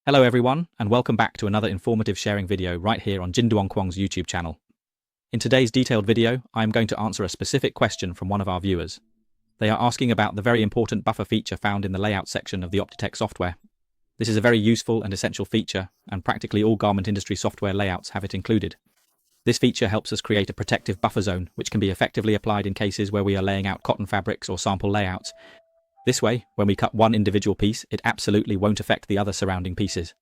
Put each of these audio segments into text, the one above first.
Hello everyone, and welcome back to another informative sharing video right here on Dinh Duy Cuong's YouTube channel. In today's detailed video, I am going to answer a specific question from one of our viewers. They are asking about the very important buffer feature found in the layout section of the Optitex software. This is a very useful and essential feature, and practically all garment industry software layouts have it included. This feature helps us create a protective buffer zone, which can be effectively applied in cases where we are laying out cotton fabrics or sample layouts. This way, when we cut one individual piece, it absolutely won't affect the other surrounding pieces.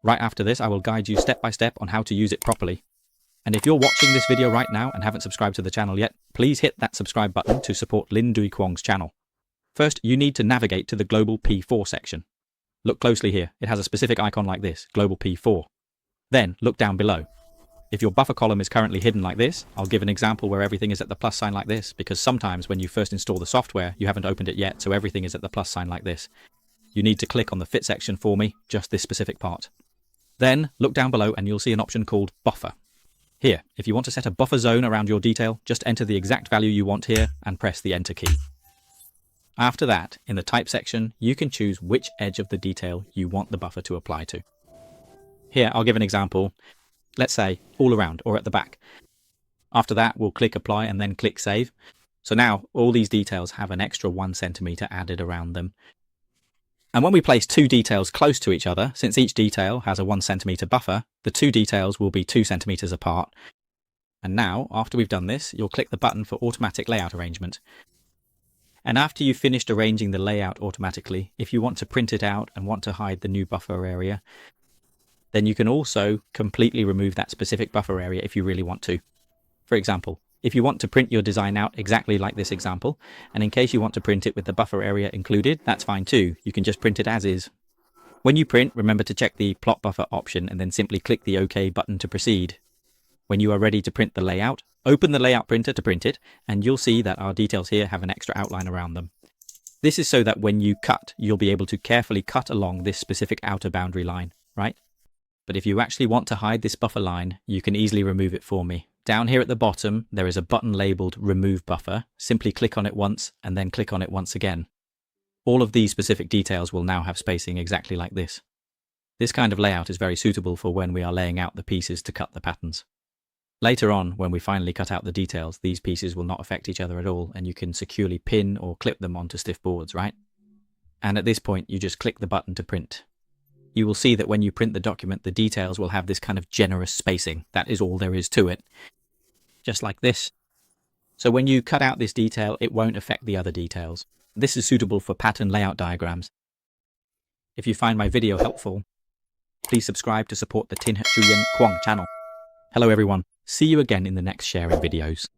Right after this, I will guide you step by step on how to use it properly. And if you're watching this video right now and haven't subscribed to the channel yet, please hit that subscribe button to support Dinh Duy Cuong's channel. First, you need to navigate to the Global P4 section. Look closely here, it has a specific icon like this, Global P4. Then, look down below. If your buffer column is currently hidden like this, I'll give an example where everything is at the plus sign like this, because sometimes when you first install the software, you haven't opened it yet, so everything is at the plus sign like this. You need to click on the fit section for me, just this specific part. Then, look down below and you'll see an option called Buffer. Here, if you want to set a buffer zone around your detail, just enter the exact value you want here and press the Enter key. After that, in the Type section, you can choose which edge of the detail you want the buffer to apply to. Here, I'll give an example. Let's say all around or at the back. After that, we'll click Apply and then click Save. So now all these details have an extra 1 centimeter added around them. And when we place two details close to each other, since each detail has a 1 centimeter buffer, the two details will be 2 centimeters apart. And now, after we've done this, you'll click the button for Automatic Layout Arrangement. And after you've finished arranging the layout automatically, if you want to print it out and want to hide the new buffer area, then you can also completely remove that specific buffer area if you really want to. For example, if you want to print your design out exactly like this example, and in case you want to print it with the buffer area included, that's fine too. You can just print it as is. When you print, remember to check the plot buffer option and then simply click the OK button to proceed. When you are ready to print the layout, open the layout printer to print it, and you'll see that our details here have an extra outline around them. This is so that when you cut, you'll be able to carefully cut along this specific outer boundary line, right? But if you actually want to hide this buffer line, you can easily remove it for me. Down here at the bottom, there is a button labeled Remove Buffer. Simply click on it once and then click on it once again. All of these specific details will now have spacing exactly like this. This kind of layout is very suitable for when we are laying out the pieces to cut the patterns. Later on, when we finally cut out the details, these pieces will not affect each other at all, and you can securely pin or clip them onto stiff boards, right? And at this point, you just click the button to print. You will see that when you print the document, the details will have this kind of generous spacing. That is all there is to it. Just like this. So when you cut out this detail, it won't affect the other details. This is suitable for pattern layout diagrams. If you find my video helpful, please subscribe to support the Dinh Duy Cuong channel. Hello everyone. See you again in the next sharing videos.